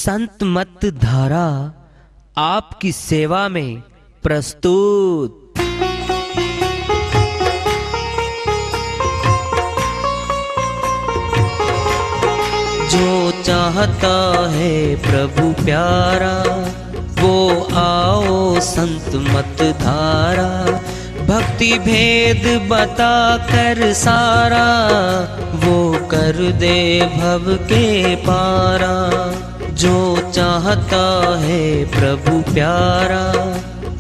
संत मत धारा आपकी सेवा में प्रस्तुत। जो चाहता है प्रभु प्यारा वो आओ संत मत धारा, भक्ति भेद बता कर सारा वो कर दे भव के पारा। जो चाहता है प्रभु प्यारा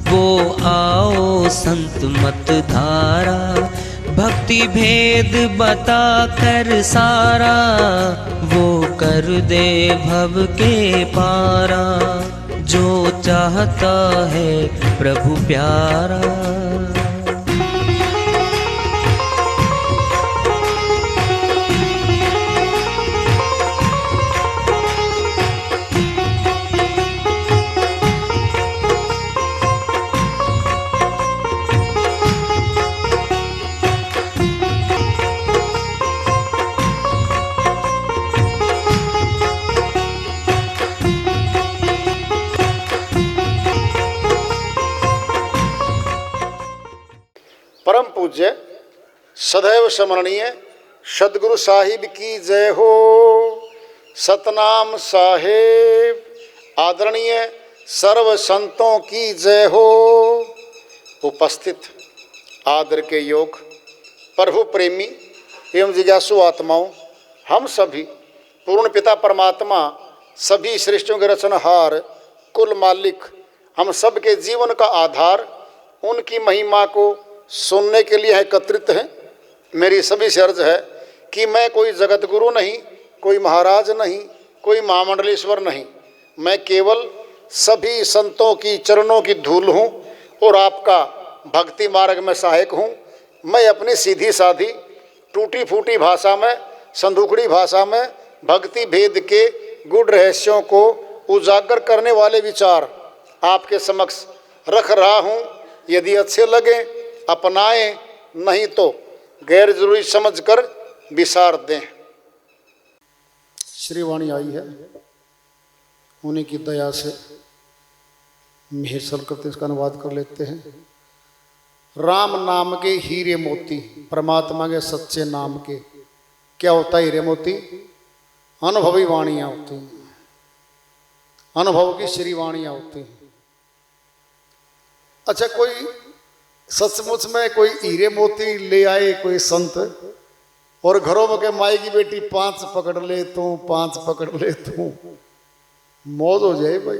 वो आओ संत मत धारा, भक्ति भेद बता कर सारा वो कर दे भव के पारा। जो चाहता है प्रभु प्यारा। परम पूज्य सदैव स्मरणीय सदगुरु साहिब की जय हो। सतनाम साहेब आदरणीय सर्व संतों की जय हो। उपस्थित आदर के योग प्रभु प्रेमी एवं जिज्ञासु आत्माओं, हम सभी पूर्ण पिता परमात्मा सभी सृष्टियों के रचनहार कुल मालिक हम सब के जीवन का आधार उनकी महिमा को सुनने के लिए एकत्रित हैं। मेरी सभी से अर्ज है कि मैं कोई जगत गुरु नहीं, कोई महाराज नहीं, कोई महामंडलेश्वर नहीं, मैं केवल सभी संतों की चरणों की धूल हूँ और आपका भक्ति मार्ग में सहायक हूँ। मैं अपनी सीधी साधी टूटी फूटी भाषा में, संदूकड़ी भाषा में भक्ति भेद के गुड़ रहस्यों को उजागर करने वाले विचार आपके समक्ष रख रहा हूँ। यदि अच्छे लगे अपनाएं, नहीं तो गैर जरूरी समझकर विसार दें। श्रीवाणी आई है, उन्हीं की दया से मेहसल करते इसका अनुवाद कर लेते हैं। राम नाम के हीरे मोती, परमात्मा के सच्चे नाम के क्या होता है हीरे मोती? अनुभवी वाणियाँ होती हैं, अनुभव की श्रीवाणियाँ होती हैं। अच्छा, कोई सचमुच में कोई हीरे मोती ले आए कोई संत और घरों में के माई की बेटी 5 पकड़ ले तू, 5 पकड़ ले तू, मौज हो जाए भाई।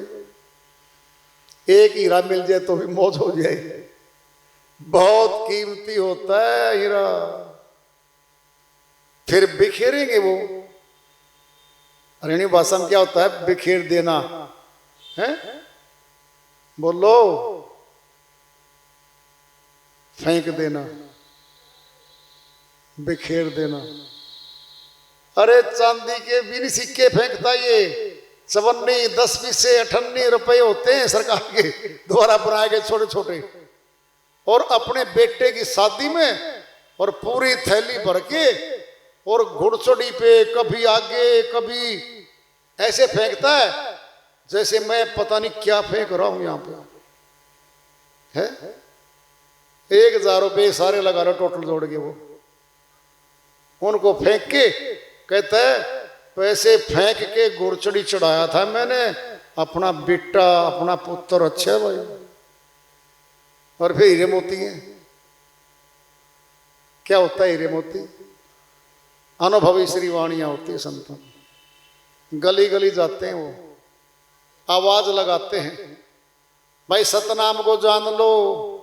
एक हीरा मिल जाए तो भी मौज हो जाए। बहुत कीमती होता है हीरा। फिर बिखेरेंगे वो। हरियाणी भाषा में क्या होता है? बिखेर देना है। बोलो, फेंक देना, बिखेर देना। अरे चांदी के भी सिक्के फेंकता ये 54, 10 पैसे, 58 रुपए होते हैं सरकार के द्वारा बनाए गए छोटे छोटे, और अपने बेटे की शादी में और पूरी थैली भर के और घुड़सड़ी पे कभी आगे कभी ऐसे फेंकता है जैसे मैं पता नहीं क्या फेंक रहा हूं यहां पे है। 1000 रुपये सारे लगा रहे टोटल जोड़ के वो, उनको फेंक के कहता है पैसे फेंक के गुड़चड़ी चढ़ाया था मैंने, अपना बेटा अपना पुत्र अच्छा है भाई। और फिर हीरे मोती हैं। क्या होता है हीरे मोती? अनुभवी श्रीवाणियाँ होती है संतों। गली गली जाते हैं वो, आवाज लगाते हैं, भाई सतनाम को जान लो,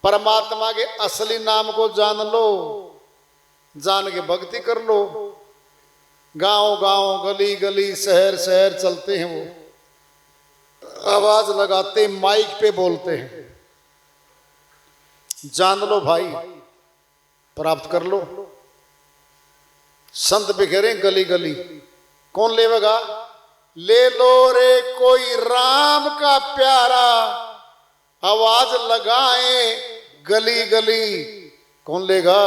परमात्मा के असली नाम को जान लो, जान के भक्ति कर लो। गांव गांव गली गली शहर शहर चलते हैं वो, आवाज लगाते, माइक पे बोलते हैं, जान लो भाई, प्राप्त कर लो। संत बिखेरे गली गली, कौन लेवेगा? ले लो रे कोई राम का प्यारा, आवाज लगाए गली गली। कौन लेगा?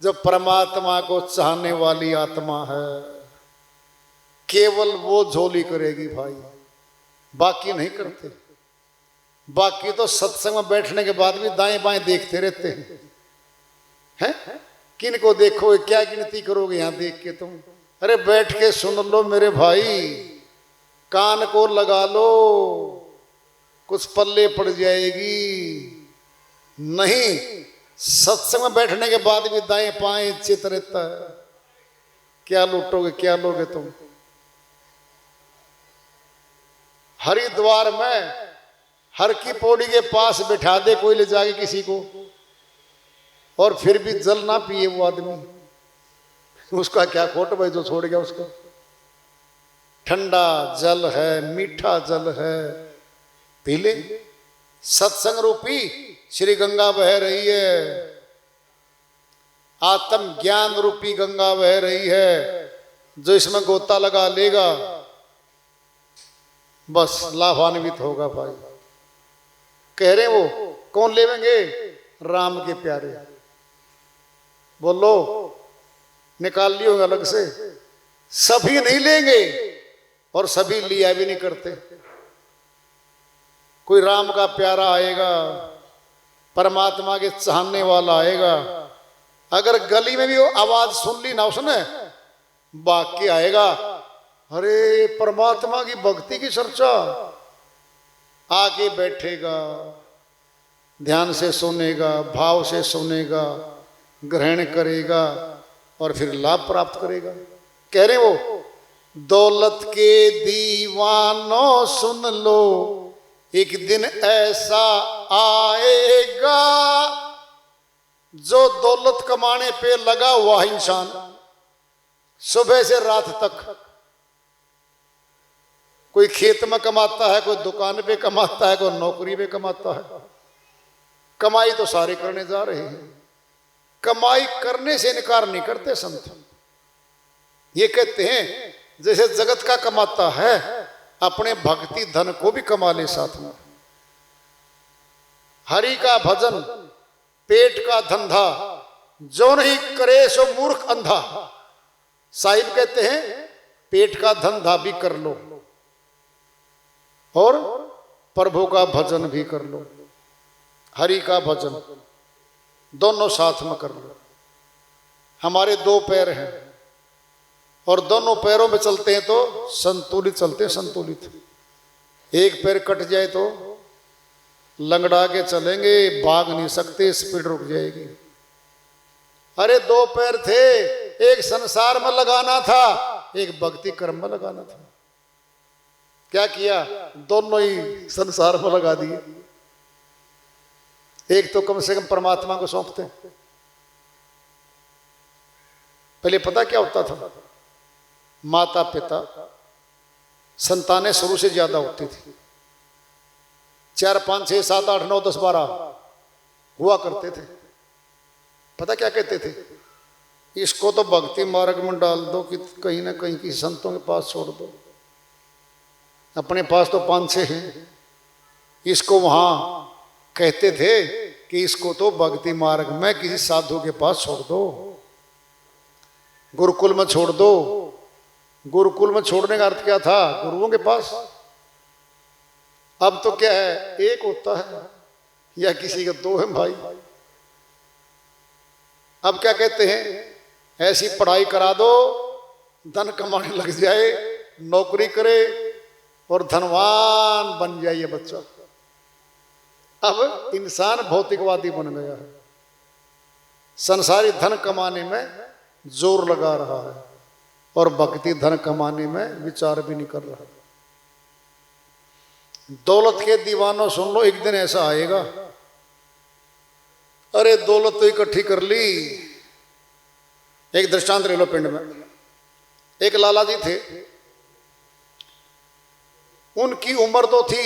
जो परमात्मा को चाहने वाली आत्मा है। केवल वो झोली करेगी भाई, बाकी नहीं करते। बाकी तो सत्संग में बैठने के बाद भी दाएं बाएं देखते रहते हैं। किन को देखोगे, क्या गिनती करोगे यहां देख के तुम? अरे बैठ के सुन लो मेरे भाई, कान को लगा लो, कुछ पल्ले पड़ जाएगी। नहीं, सत्संग में बैठने के बाद भी दाएं बाएं चित रहता है। क्या लूटोगे, क्या लोगे तुम? हरिद्वार में हर की पौड़ी के पास बिठा दे कोई ले जाके किसी को, और फिर भी जल ना पिए वो आदमी, उसका क्या खोट भाई जो छोड़ गया उसका। ठंडा जल है, मीठा जल है, पी ले। सत्संग रूपी श्री गंगा बह रही है, आत्म ज्ञान रूपी गंगा बह रही है। जो इसमें गोता लगा लेगा बस लाभान्वित होगा भाई। कह रहे वो कौन लेवेंगे? राम के प्यारे। बोलो, निकाल लियो अलग से। सभी नहीं लेंगे और सभी लिया भी नहीं करते। कोई राम का प्यारा आएगा, परमात्मा के चाहने वाला आएगा, अगर गली में भी वो आवाज सुन ली ना उसने, बाकी आएगा, अरे परमात्मा की भक्ति की चर्चा, आके बैठेगा, ध्यान से सुनेगा, भाव से सुनेगा, ग्रहण करेगा और फिर लाभ प्राप्त करेगा। कह रहे वो, दौलत के दीवानों सुन लो, एक दिन ऐसा आएगा, जो दौलत कमाने पे लगा हुआ इंसान सुबह से रात तक, कोई खेत में कमाता है, कोई दुकान पे कमाता है, कोई नौकरी पे कमाता है। कमाई तो सारे करने जा रहे हैं, कमाई करने से इनकार नहीं करते संत। ये कहते हैं जैसे जगत का कमाता है, अपने भक्ति धन को भी कमा ले साथ में। हरि का भजन पेट का धंधा, जो नहीं करे सो मूर्ख अंधा। साहिब कहते हैं पेट का धंधा भी कर लो और प्रभु का भजन भी कर लो। हरि का भजन दोनों साथ में कर लो। हमारे दो पैर हैं और दोनों पैरों में चलते हैं तो संतुलित चलते हैं, संतुलित। एक पैर कट जाए तो लंगड़ा के चलेंगे, भाग नहीं सकते, स्पीड रुक जाएगी। अरे दो पैर थे, एक संसार में लगाना था, एक भक्ति कर्म में लगाना था। क्या किया? दोनों ही संसार में लगा दिए। एक तो कम से कम परमात्मा को सौंपते। पहले पता क्या होता था? माता पिता संतानें शुरू से ज्यादा होती थी, 4 5 6 7 8 9 10 12 हुआ करते थे। पता क्या कहते थे? इसको तो भक्ति मार्ग में डाल दो, कि कहीं ना कहीं की संतों के पास छोड़ दो। अपने पास तो 5 6 हैं, इसको वहां कहते थे कि इसको तो भक्ति मार्ग में किसी साधु के पास छोड़ दो, गुरुकुल में छोड़ दो। गुरुकुल में छोड़ने का अर्थ क्या था? गुरुओं के पास। अब तो क्या है, एक होता है या किसी का 2 है भाई। अब क्या कहते हैं? ऐसी पढ़ाई करा दो, धन कमाने लग जाए, नौकरी करे और धनवान बन जाए ये बच्चा। अब इंसान भौतिकवादी बन गया है, संसारी धन कमाने में जोर लगा रहा है और भक्ति धन कमाने में विचार भी नहीं कर रहा। दौलत के दीवानों सुन लो, एक दिन ऐसा आएगा। अरे दौलत तो इकट्ठी कर ली। एक दृष्टांत ले लो पिंड में। एक लाला जी थे, उनकी उम्र तो थी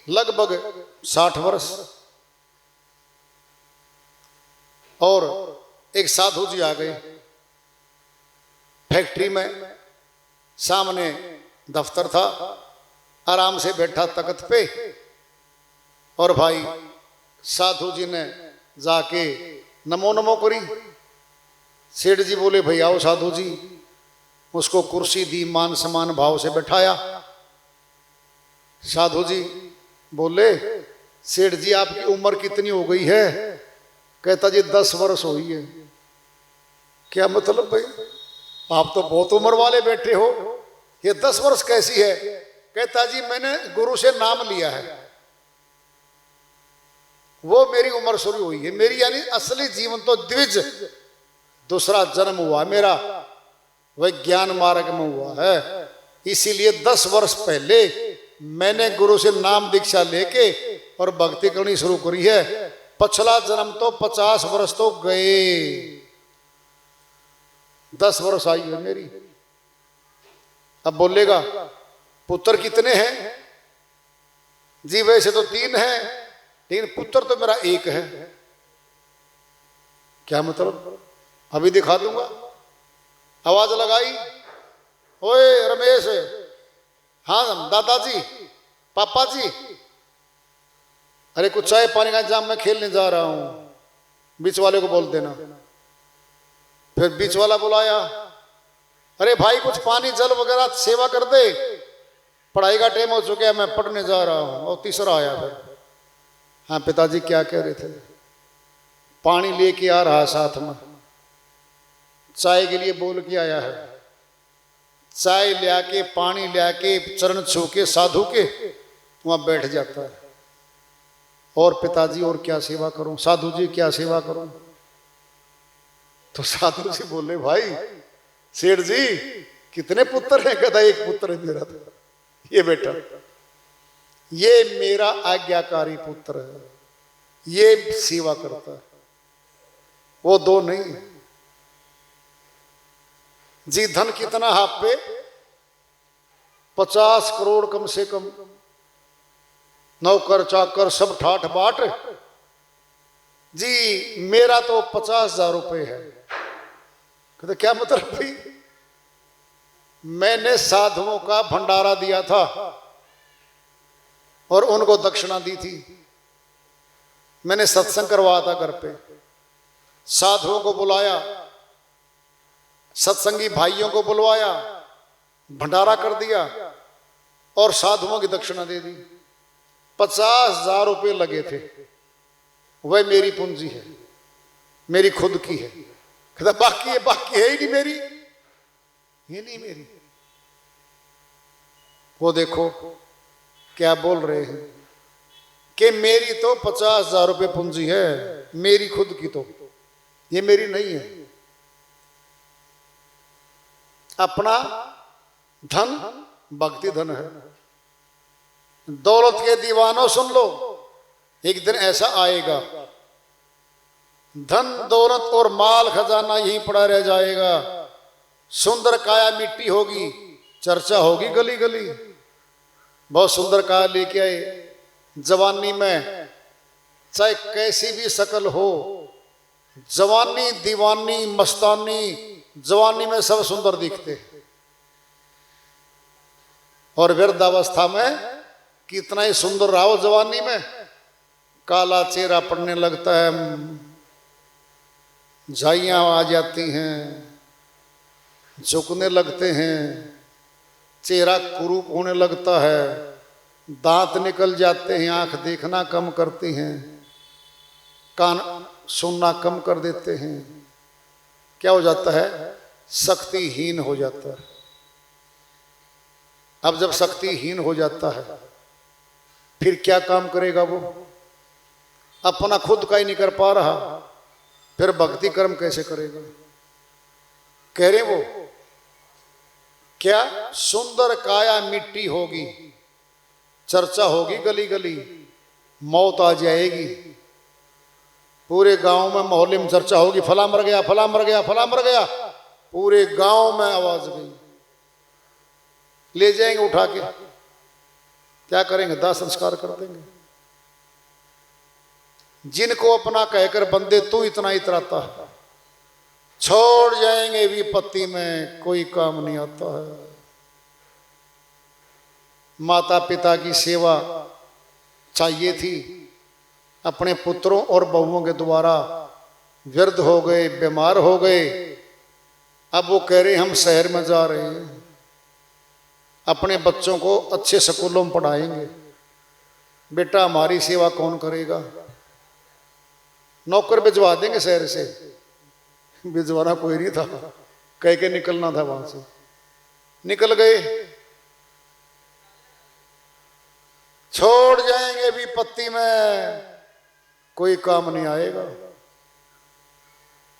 लगभग 60 वर्ष, और एक साधु जी आ गए। फैक्ट्री में सामने दफ्तर था, आराम से बैठा तख्त पे, और भाई साधु जी ने जाके नमो नमो करी। सेठ जी बोले, भाई आओ साधु जी। उसको कुर्सी दी, मान सम्मान भाव से बैठाया। साधु जी बोले, सेठ जी आपकी उम्र कितनी हो गई है? कहता जी 10 वर्ष हुई है। क्या मतलब भाई, आप तो बहुत उम्र वाले बैठे हो, ये 10 वर्ष कैसी है? कहता जी मैंने गुरु से नाम लिया है, वो मेरी उम्र शुरू हुई है। मेरी यानी असली जीवन तो द्विज, दूसरा जन्म हुआ मेरा, वह ज्ञान मार्ग में हुआ है। इसीलिए 10 वर्ष पहले मैंने गुरु से नाम दीक्षा लेके और भक्ति करनी शुरू करी है। पिछला जन्म तो 50 वर्ष तो गए, 10 वर्ष आई है मेरी। अब बोलेगा पुत्र कितने हैं? जी वैसे तो 3 हैं, लेकिन पुत्र तो मेरा 1 है। क्या मतलब? अभी दिखा दूंगा। आवाज लगाई, ओए रमेश, हाँ दादाजी, पापा जी, अरे कुछ चाय पानी का इंतजाम, मैं खेलने जा रहा हूं, बीच वाले को बोल देना। फिर बीच वाला बुलाया, अरे भाई कुछ पानी जल वगैरह सेवा कर दे, पढ़ाई का टाइम हो चुका है, मैं पढ़ने जा रहा हूं। और तीसरा आया फिर, हाँ पिताजी क्या कह रहे थे? पानी लेके आ रहा साथ में, चाय के लिए बोल के आया है। चाय लिया के, पानी लिया के, चरण छू के साधु के वहां बैठ जाता है। और पिताजी और क्या सेवा करूं? साधु जी क्या सेवा करूं? तो साधु जी बोले, भाई सेठ जी कितने पुत्र हैं? कहता 1 पुत्र है मेरा, तो ये बेटा, ये मेरा आज्ञाकारी पुत्र है, ये सेवा करता है, वो 2 नहीं। जी धन कितना आप पे? 50 करोड़ कम से कम, नौकर चाकर सब ठाठ बाट। जी मेरा तो 50,000 रुपये है। कहते क्या मतलब भाई? मैंने साधुओं का भंडारा दिया था और उनको दक्षिणा दी थी। मैंने सत्संग करवाया था घर पे, साधुओं को बुलाया, सत्संगी भाइयों को बुलवाया, भंडारा कर दिया और साधुओं की दक्षिणा दे दी। 50,000 रुपये लगे थे, वह मेरी पूंजी है, मेरी खुद की है। कहता बाकी है ही नहीं मेरी, ये नहीं मेरी। वो देखो क्या बोल रहे हैं कि मेरी तो 50,000 रुपये पूंजी है, मेरी खुद की तो ये मेरी नहीं है। अपना धन भक्ति धन है। दौलत के दीवानों सुन लो, एक दिन ऐसा आएगा, धन दौलत और माल खजाना यहीं पड़ा रह जाएगा। सुंदर काया मिट्टी होगी, चर्चा होगी गली गली। बहुत सुंदर काया लेके आए, जवानी में चाहे कैसी भी शकल हो, जवानी दीवानी मस्तानी, जवानी में सब सुंदर दिखते, और वृद्धावस्था में कितना ही सुंदर रहा हो, जवानी में काला चेहरा पड़ने लगता है, झाइयां आ जाती हैं, झुकने लगते हैं, चेहरा कुरूप होने लगता है, दांत निकल जाते हैं, आंख देखना कम करती हैं, कान सुनना कम कर देते हैं। क्या हो जाता है? शक्तिहीन हो जाता है। अब जब शक्तिहीन हो जाता है फिर क्या काम करेगा वो? अपना खुद का ही नहीं कर पा रहा, फिर भक्ति कर्म कैसे करेगा? कह रहे वो क्या सुंदर काया मिट्टी होगी, चर्चा होगी गली गली, मौत आ जाएगी, पूरे गांव में मोहल्ले में चर्चा होगी, फला मर गया, फला मर गया, फला मर गया, पूरे गांव में आवाज गई। ले जाएंगे उठा के, क्या करेंगे? दाह संस्कार कर देंगे। जिनको अपना कहकर बंदे तू इतना इतराता है, छोड़ जाएंगे विपत्ति में, कोई काम नहीं आता है। माता पिता की सेवा चाहिए थी, अपने पुत्रों और बहुओं के द्वारा वृद्ध हो गए, बीमार हो गए, अब वो कह रहे हम शहर में जा रहे हैं, अपने बच्चों को अच्छे स्कूलों में पढ़ाएंगे, बेटा हमारी सेवा कौन करेगा? नौकर भिजवा देंगे शहर से। भिजवाना कोई नहीं था, कह के निकलना था वहां से। निकल गए, छोड़ जाएंगे विपत्ति में, कोई काम नहीं आएगा।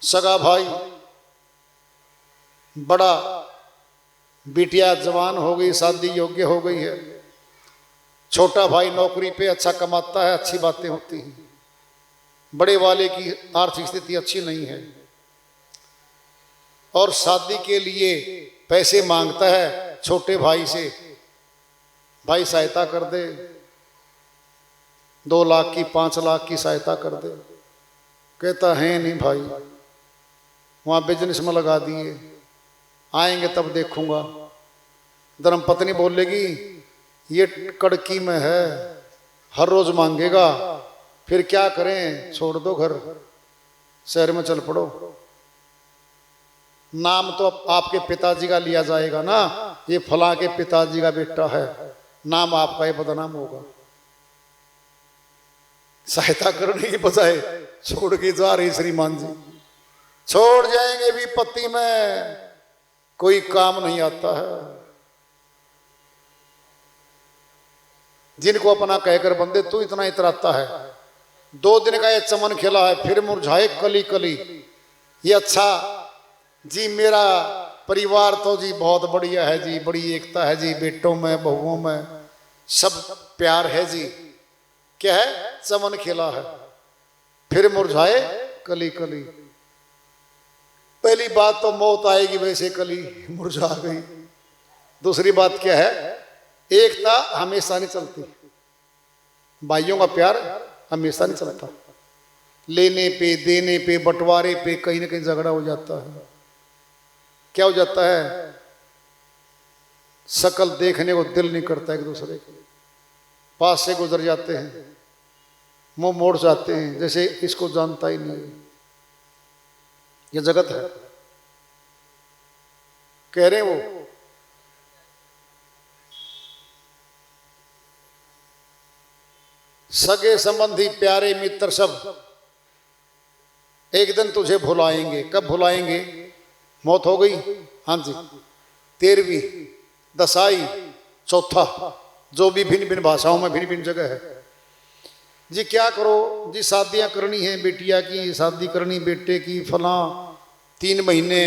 सगा भाई बड़ा, बिटिया जवान हो गई, शादी योग्य हो गई है। छोटा भाई नौकरी पे अच्छा कमाता है, अच्छी बातें होती हैं। बड़े वाले की आर्थिक स्थिति अच्छी नहीं है और शादी के लिए पैसे मांगता है छोटे भाई से, भाई सहायता कर दे, 2 लाख की 5 लाख की सहायता कर दे। कहता है नहीं भाई, वहाँ बिजनेस में लगा दिए, आएंगे तब देखूंगा। धर्म पत्नी बोलेगी ये कड़की में है, हर रोज मांगेगा, फिर क्या करें, छोड़ दो घर, शहर में चल पड़ो। नाम तो आपके पिताजी का लिया जाएगा ना, ये फला के पिताजी का बेटा है, नाम आपका ही बदनाम होगा। सहायता करने की बजाय छोड़ के जा रही श्रीमान जी। छोड़ जाएंगे विपत्ति में, कोई काम नहीं आता है। जिनको अपना कहकर बंदे तू इतना इतराता है, 2 दिन का ये चमन खिला है, फिर मुरझाए कली कली। ये अच्छा जी, मेरा परिवार तो जी बहुत बढ़िया है जी, बड़ी एकता है जी, बेटों में बहुओं में सब प्यार है जी। क्या है? चमन खिला है, फिर मुरझाए कली कली। पहली बात तो मौत आएगी, वैसे कली मुरझा गई। दूसरी बात क्या है? एकता हमेशा नहीं चलती, भाइयों का प्यार हमेशा नहीं चलता। लेने पे, देने पे, बंटवारे पे कहीं ना कहीं झगड़ा हो जाता है। क्या हो जाता है? शकल देखने को दिल नहीं करता, एक दूसरे के पास से गुजर जाते हैं, मुंह मोड़ जाते हैं, जैसे इसको जानता ही नहीं। ये जगत है। कह रहे हैं वो सगे संबंधी प्यारे मित्र सब एक दिन तुझे भुलाएंगे। कब भुलाएंगे? मौत हो गई, हाँ जी, 13वीं, दसाई, चौथा, जो भी भिन्न भिन्न भाषाओं में भिन्न भिन्न जगह है जी। क्या करो जी, शादियां करनी है, बेटिया की शादी करनी, बेटे की फला, 3 महीने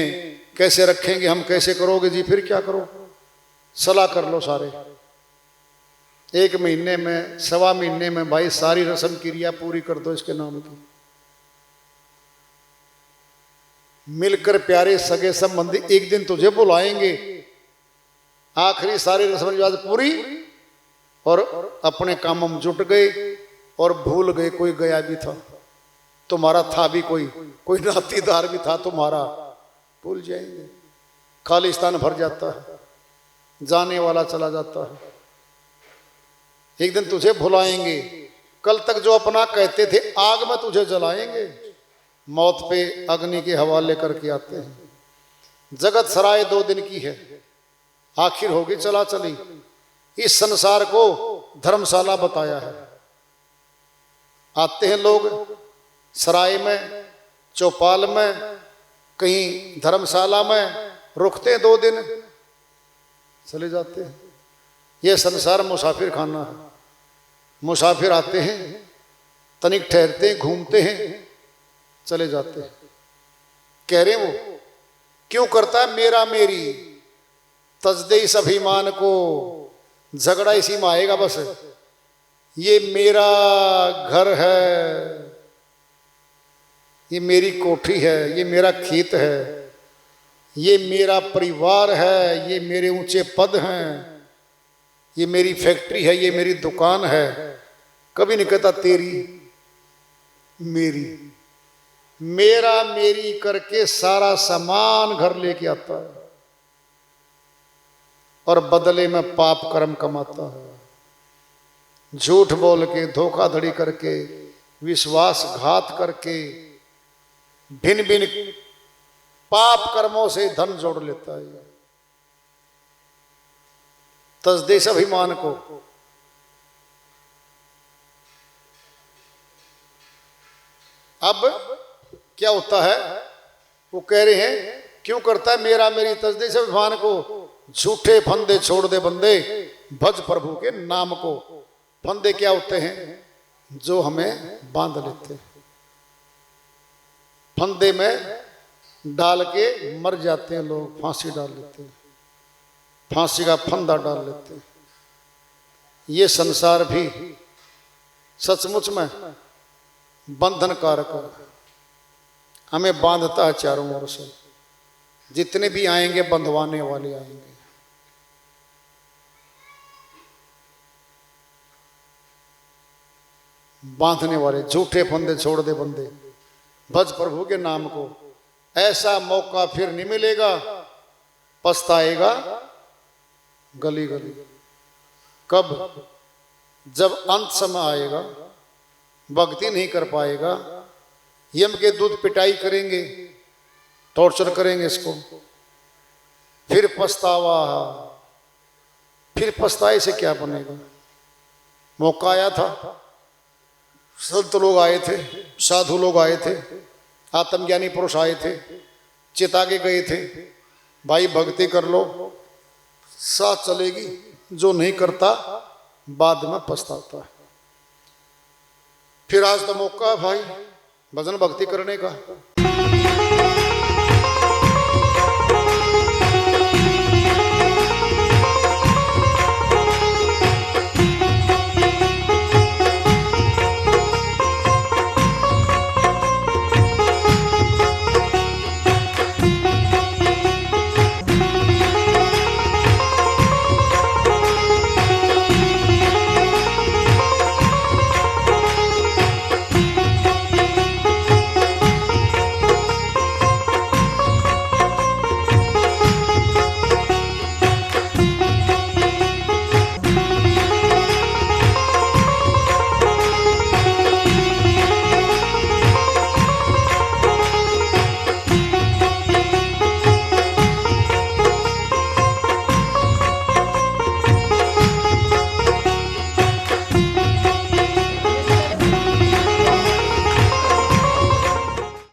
कैसे रखेंगे हम, कैसे करोगे जी? फिर क्या करो, सलाह कर लो सारे। 1 महीने में, 1.25 महीने में भाई सारी रस्म क्रिया पूरी कर दो इसके नाम की। मिलकर प्यारे सगे संबंधी एक दिन तुझे बुलाएंगे, आखिरी सारी रस्म रिवाज पूरी, और अपने कामों में जुट गए और भूल गए कोई गया भी था तुम्हारा, था भी कोई नातीदार भी था तुम्हारा, भूल जाएंगे। खालिस्तान भर जाता है, जाने वाला चला जाता है। एक दिन तुझे भुलाएंगे, कल तक जो अपना कहते थे आग में तुझे जलाएंगे, मौत पे अग्नि के हवाले करके आते हैं। जगत सराय 2 दिन की है, आखिर होगी चला चली। इस संसार को धर्मशाला बताया है। आते हैं लोग सराय में, चौपाल में, कहीं धर्मशाला में, रुकते हैं 2 दिन, चले जाते हैं। यह संसार मुसाफिर खाना है। मुसाफिर आते हैं, तनिक ठहरते हैं, घूमते हैं, चले जाते हैं। कह रहे हैं वो क्यों करता है मेरा मेरी, तजदे इस अभिमान को, झगड़ा इसी में आएगा बस। ये मेरा घर है, ये मेरी कोठी है, ये मेरा खेत है, ये मेरा परिवार है, ये मेरे ऊंचे पद हैं, ये मेरी फैक्ट्री है, ये मेरी दुकान है। कभी नहीं कहता तेरी मेरी। मेरा मेरी करके सारा सामान घर लेके आता है और बदले में पाप कर्म कमाता है। झूठ बोल के, धोखाधड़ी करके, विश्वासघात करके, भिन्न भिन्न पाप कर्मों से धन जोड़ लेता है। तजदेश अभिमान को। अब क्या होता है, वो कह रहे हैं क्यों करता है मेरा मेरी तजदेश अभिमान को, झूठे फंदे छोड़ दे बंदे, भज प्रभु के नाम को। फंदे क्या होते हैं, जो हमें बांध लेते हैं, फंदे में डाल के मर जाते हैं लोग, फांसी डाल लेते हैं, फांसी का फंदा डाल लेते हैं। ये संसार भी सचमुच में बंधन कारक है, हमें बांधता है चारों ओर से। जितने भी आएंगे बंधवाने वाले आएंगे। बांधने वाले, झूठे फंदे छोड़ दे बंदे, भज प्रभु के नाम को। ऐसा मौका फिर नहीं मिलेगा, पछताएगा गली गली। कब, जब अंत समय आएगा, भक्ति नहीं कर पाएगा, यम के दूत पिटाई करेंगे, टॉर्चर करेंगे इसको, फिर पछतावा। फिर पछताए से क्या बनेगा। मौका आया था, संत लोग आए थे, साधु लोग आए थे, आत्मज्ञानी पुरुष आए थे, चिता के गए थे, भाई भक्ति कर लो साथ चलेगी, जो नहीं करता बाद में पछताता है। फिर आज तो मौका है भाई भजन भक्ति करने का।